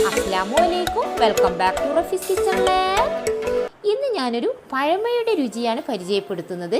അസ്സലാമു welcome back to Rafees kitchen lab. ഇന്ന് ഞാനൊരു പഴമയുടെ രുചിയാണ് പരിചയപ്പെടുത്തുന്നത്.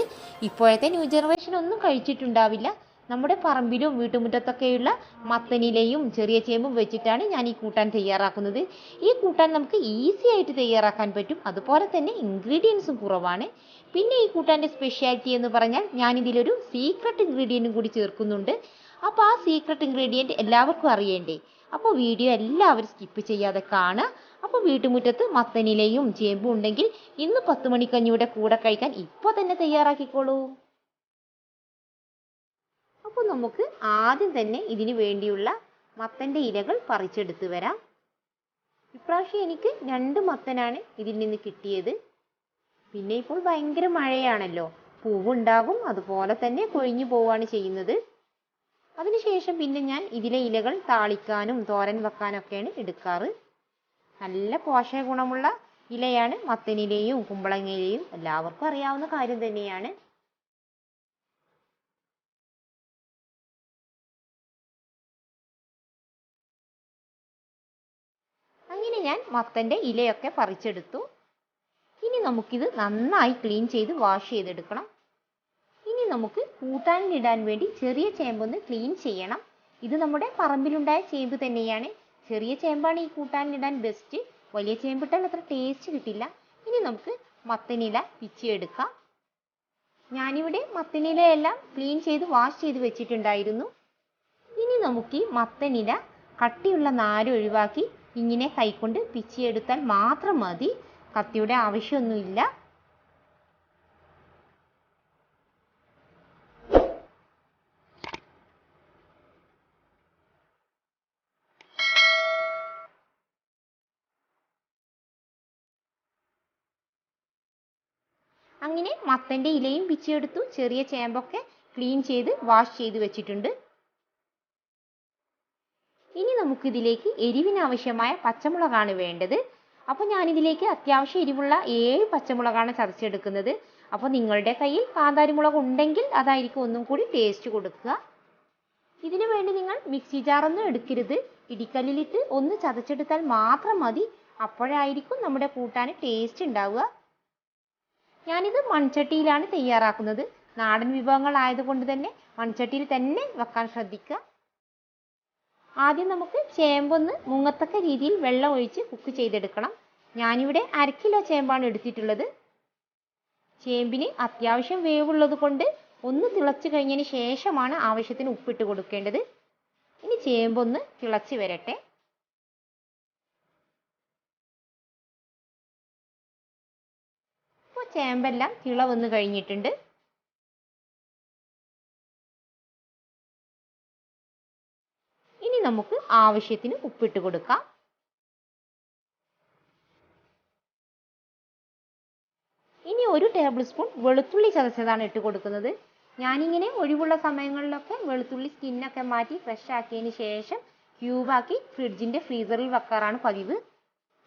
ഇപ്പോഴത്തെ ന്യൂ ജനറേഷൻ ഒന്നും കഴിച്ചിട്ടുണ്ടാവില്ല. നമ്മുടെ പറമ്പിലും വീട്ടുമുറ്റത്തൊക്കെയുള്ള മത്തനിലയും ചെറിയ ചേമ്പും വെച്ചിട്ടാണ് ഞാൻ ഈ കൂട്ടാൻ തയ്യാറാക്കുന്നത്. ഈ കൂട്ടാൻ നമുക്ക് ഈസി ആയിട്ട് തയ്യാറാക്കാൻ പറ്റും. അതുപോലെ തന്നെ ഇൻഗ്രീഡിയൻസും കുറവാണ്. പിന്നെ ഈ കൂട്ടാൻ്റെ സ്പെഷ്യാലിറ്റി എന്ന് പറഞ്ഞാൽ ഞാനിതിലൊരു സീക്രട്ട് ഇൻഗ്രീഡിയൻറ്റും കൂടി ചേർക്കുന്നുണ്ട്. അപ്പോൾ ആ സീക്രട്ട് ഇൻഗ്രീഡിയൻറ്റ് എല്ലാവർക്കും അറിയേണ്ടേ? അപ്പോൾ വീഡിയോ എല്ലാവരും സ്കിപ്പ് ചെയ്യാതെ കാണുക. അപ്പോൾ വീട്ടുമുറ്റത്ത് മത്തനിലയും ചേമ്പും ഉണ്ടെങ്കിൽ ഇന്ന് 10 മണിക്കഞ്ഞിയുടെ കൂടെ കഴിക്കാൻ ഇപ്പോൾ തന്നെ തയ്യാറാക്കിക്കോളൂ. അപ്പോൾ നമുക്ക് ആദ്യം തന്നെ ഇതിനു വേണ്ടിയുള്ള മത്തൻ്റെ ഇലകൾ പറിച്ചെടുത്ത് വരാം. ഇപ്രാവശ്യം എനിക്ക് 2 മത്തനാണ് ഇതിൽ നിന്ന് കിട്ടിയത്. പിന്നെ ഇപ്പോൾ ഭയങ്കര മഴയാണല്ലോ, പൂവുണ്ടാകും, അതുപോലെ തന്നെ കൊഴിഞ്ഞു പോവുകയാണ് ചെയ്യുന്നത്. അതിനുശേഷം പിന്നെ ഞാൻ ഇതിലെ ഇലകൾ താളിക്കാനും തോരൻ വെക്കാനൊക്കെയാണ് എടുക്കാറ്. നല്ല പോഷക ഗുണമുള്ള ഇലയാണ് മത്തനിലയും കുമ്പളങ്ങയിലയും, എല്ലാവർക്കും അറിയാവുന്ന കാര്യം തന്നെയാണ്. അങ്ങനെ ഞാൻ മത്തൻ്റെ ഇലയൊക്കെ പറിച്ചെടുത്തു. ഇനി നമുക്കിത് നന്നായി ക്ലീൻ ചെയ്ത് വാഷ് ചെയ്തെടുക്കണം. ഇനി നമുക്ക് കൂട്ടാനിടാൻ വേണ്ടി ചെറിയ ചേമ്പൊന്ന് ക്ലീൻ ചെയ്യണം. ഇത് നമ്മുടെ പറമ്പിലുണ്ടായ ചേമ്പ് തന്നെയാണ്. ചെറിയ ചേമ്പാണ് ഈ കൂട്ടാനിടാൻ ബെസ്റ്റ്. വലിയ ചേമ്പിട്ടാൽ അത്ര ടേസ്റ്റ് കിട്ടില്ല. ഇനി നമുക്ക് മത്തനില പിച്ചിയെടുക്കാം. ഞാനിവിടെ മത്തനിലയെല്ലാം ക്ലീൻ ചെയ്ത് വാഷ് ചെയ്ത് വെച്ചിട്ടുണ്ടായിരുന്നു. ഇനി നമുക്ക് ഈ മത്തനില കട്ടിയുള്ള നാര് ഒഴിവാക്കി ഇങ്ങനെ കൈകൊണ്ട് പിച്ചിയെടുത്താൽ മാത്രം മതി. കത്തിയുടെ ആവശ്യമൊന്നുമില്ല. അങ്ങനെ മത്തൻ്റെ ഇലയും പിച്ചിയെടുത്തു. ചെറിയ ചേമ്പൊക്കെ ക്ലീൻ ചെയ്ത് വാഷ് ചെയ്ത് വെച്ചിട്ടുണ്ട്. ഇനി നമുക്കിതിലേക്ക് എരിവിനാവശ്യമായ പച്ചമുളകാണ് വേണ്ടത്. അപ്പോൾ ഞാനിതിലേക്ക് അത്യാവശ്യം എരിവുള്ള 7 പച്ചമുളകാണ് ചതച്ചെടുക്കുന്നത്. അപ്പോൾ നിങ്ങളുടെ കയ്യിൽ കാന്താരിമുളക് ഉണ്ടെങ്കിൽ അതായിരിക്കും ഒന്നും കൂടി ടേസ്റ്റ് കൊടുക്കുക. ഇതിനു വേണ്ടി നിങ്ങൾ മിക്സി ജാറൊന്നും എടുക്കരുത്. ഇടിക്കല്ലിലിട്ട് ഒന്ന് ചതച്ചെടുത്താൽ മാത്രം മതി. അപ്പോഴായിരിക്കും നമ്മുടെ കൂട്ടാൻ ടേസ്റ്റ് ഉണ്ടാവുക. ഞാനിത് മൺചട്ടിയിലാണ് തയ്യാറാക്കുന്നത്. നാടൻ വിഭവങ്ങളായതുകൊണ്ട് തന്നെ മൺചട്ടിയിൽ തന്നെ വെക്കാൻ ശ്രദ്ധിക്കുക. ആദ്യം നമുക്ക് ചേമ്പൊന്ന് മുങ്ങത്തക്ക രീതിയിൽ വെള്ളം ഒഴിച്ച് കുക്ക് ചെയ്തെടുക്കണം. ഞാനിവിടെ 1/2 കിലോ ചേമ്പാണ് എടുത്തിട്ടുള്ളത്. ചേമ്പിന് അത്യാവശ്യം വേവുള്ളത് കൊണ്ട് ഒന്ന് തിളച്ച് കഴിഞ്ഞതിന് ശേഷമാണ് ആവശ്യത്തിന് ഉപ്പിട്ട് കൊടുക്കേണ്ടത്. ഇനി ചേമ്പൊന്ന് തിളച്ച് വരട്ടെ. ഇപ്പോൾ ചേമ്പെല്ലാം തിള വന്ന് കഴിഞ്ഞിട്ടുണ്ട്. ഇനി നമുക്ക് ആവശ്യത്തിന് ഉപ്പിട്ട് കൊടുക്കാം. ഇനി 1 ടേബിൾ സ്പൂൺ വെളുത്തുള്ളി ചതച്ചതാണ് ഇട്ട് കൊടുക്കുന്നത്. ഞാനിങ്ങനെ ഒഴിവുള്ള സമയങ്ങളിലൊക്കെ വെളുത്തുള്ളി സ്കിന്നൊക്കെ മാറ്റി ഫ്രഷ് ആക്കിയതിന് ശേഷം ക്യൂബാക്കി ഫ്രിഡ്ജിൻ്റെ ഫ്രീസറിൽ വെക്കാറാണ് പതിവ്.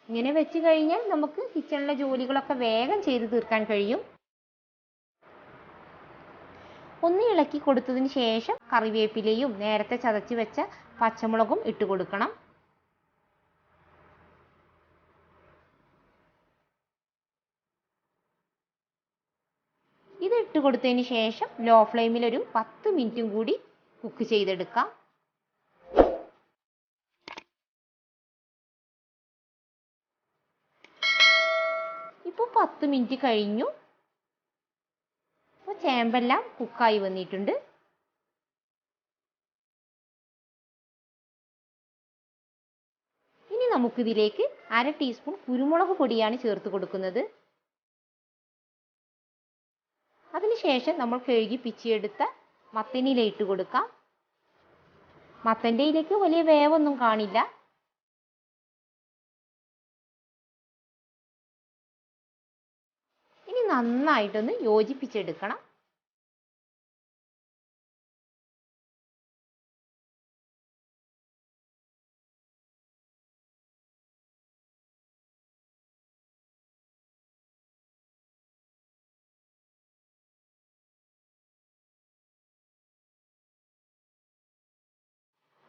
ഇങ്ങനെ വെച്ച് കഴിഞ്ഞാൽ നമുക്ക് കിച്ചണിലെ ജോലികളൊക്കെ വേഗം ചെയ്ത് തീർക്കാൻ കഴിയും. ഒന്ന് ഇളക്കി കൊടുത്തതിന് ശേഷം കറിവേപ്പിലയും നേരത്തെ ചതച്ച് വെച്ച പച്ചമുളകും ഇട്ട് കൊടുക്കണം. ഇത് ഇട്ട് കൊടുത്തതിന് ശേഷം ലോ ഫ്ലെയിമിൽ ഒരു 10 മിനിറ്റും കൂടി കുക്ക് ചെയ്തെടുക്കാം. ഇപ്പോൾ 10 മിനിറ്റ് കഴിഞ്ഞു. അപ്പോൾ ചേമ്പെല്ലാം കുക്കായി വന്നിട്ടുണ്ട്. ഇനി നമുക്കിതിലേക്ക് 1/2 ടീസ്പൂൺ കുരുമുളക് പൊടിയാണ് ചേർത്ത് കൊടുക്കുന്നത്. അതിനുശേഷം നമ്മൾ കഴുകി പിച്ചിയെടുത്ത മത്തനില ഇട്ട് കൊടുക്കാം. മത്തൻ്റെ ഇലയ്ക്ക് വലിയ വേവൊന്നും കാണില്ല. ഇനി നന്നായിട്ടൊന്ന് യോജിപ്പിച്ചെടുക്കണം.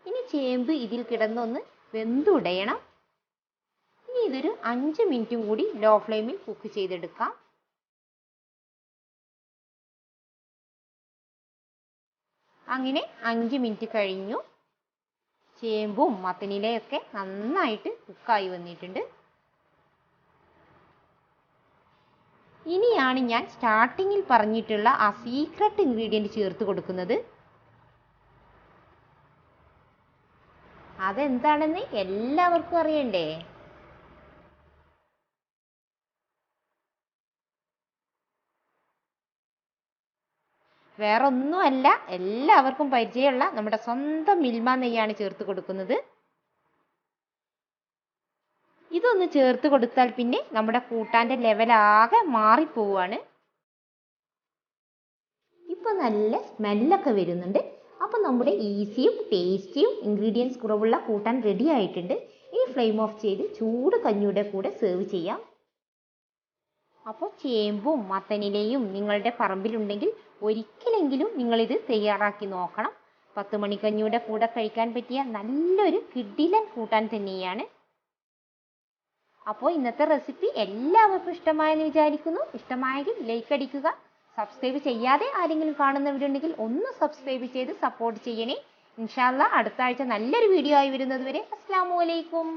ഇനി ചേമ്പ് ഇതിൽ കിടന്നൊന്ന് വെന്തുടയണം. ഇതൊരു 5 മിനിറ്റും കൂടി ലോ ഫ്ലെയിമിൽ കുക്ക് ചെയ്തെടുക്കാം. അങ്ങനെ 5 മിനിറ്റ് കഴിഞ്ഞു. ചേമ്പും മത്തനിലയൊക്കെ നന്നായിട്ട് കുക്കായി വന്നിട്ടുണ്ട്. ഇനിയാണ് ഞാൻ സ്റ്റാർട്ടിങ്ങിൽ പറഞ്ഞിട്ടുള്ള ആ സീക്രട്ട് ഇൻഗ്രീഡിയൻറ്റ് ചേർത്ത് കൊടുക്കുന്നത്. അതെന്താണെന്ന് എല്ലാവർക്കും അറിയണ്ടേ? വേറൊന്നുമല്ല, എല്ലാവർക്കും പരിചയമുള്ള നമ്മുടെ സ്വന്തം മിൽമ നെയ്യാണ് ചേർത്ത് കൊടുക്കുന്നത്. ഇതൊന്ന് ചേർത്ത് കൊടുത്താൽ പിന്നെ നമ്മുടെ കൂട്ടാൻ്റെ ലെവലാകെ മാറിപ്പോവാണ്. ഇപ്പൊ നല്ല സ്മെല്ലൊക്കെ വരുന്നുണ്ട്. അപ്പൊ നമ്മുടെ ഈസിയും ടേസ്റ്റിയും ഇൻഗ്രീഡിയൻസ് കുറവുള്ള കൂട്ടാൻ റെഡി ആയിട്ടുണ്ട്. ഇനി ഫ്ലെയിം ഓഫ് ചെയ്ത് ചൂട് കഞ്ഞിയുടെ കൂടെ സെർവ് ചെയ്യാം. അപ്പോൾ ചേമ്പും മത്തനിലയും നിങ്ങളുടെ പറമ്പിലുണ്ടെങ്കിൽ ഒരിക്കലെങ്കിലും നിങ്ങളിത് തയ്യാറാക്കി നോക്കണം. 10 മണിക്കഞ്ഞിയുടെ കൂടെ കഴിക്കാൻ പറ്റിയ നല്ലൊരു കിടിലൻ കൂട്ടാൻ തന്നെയാണ്. അപ്പോൾ ഇന്നത്തെ റെസിപ്പി എല്ലാവർക്കും ഇഷ്ടമായെന്ന് വിചാരിക്കുന്നു. ഇഷ്ടമായെങ്കിൽ ലൈക്ക് അടിക്കുക. സബ്സ്ക്രൈബ് ചെയ്യാതെ ആരെങ്കിലും കാണുന്നവരുണ്ടെങ്കിൽ ഒന്ന് സബ്സ്ക്രൈബ് ചെയ്ത് സപ്പോർട്ട് ചെയ്യണേ. ഇൻഷാ അല്ലാഹ് അടുത്ത ആഴ്ച നല്ലൊരു വീഡിയോ ആയി വരുന്നത് വരെ അസ്സലാമു അലൈക്കും.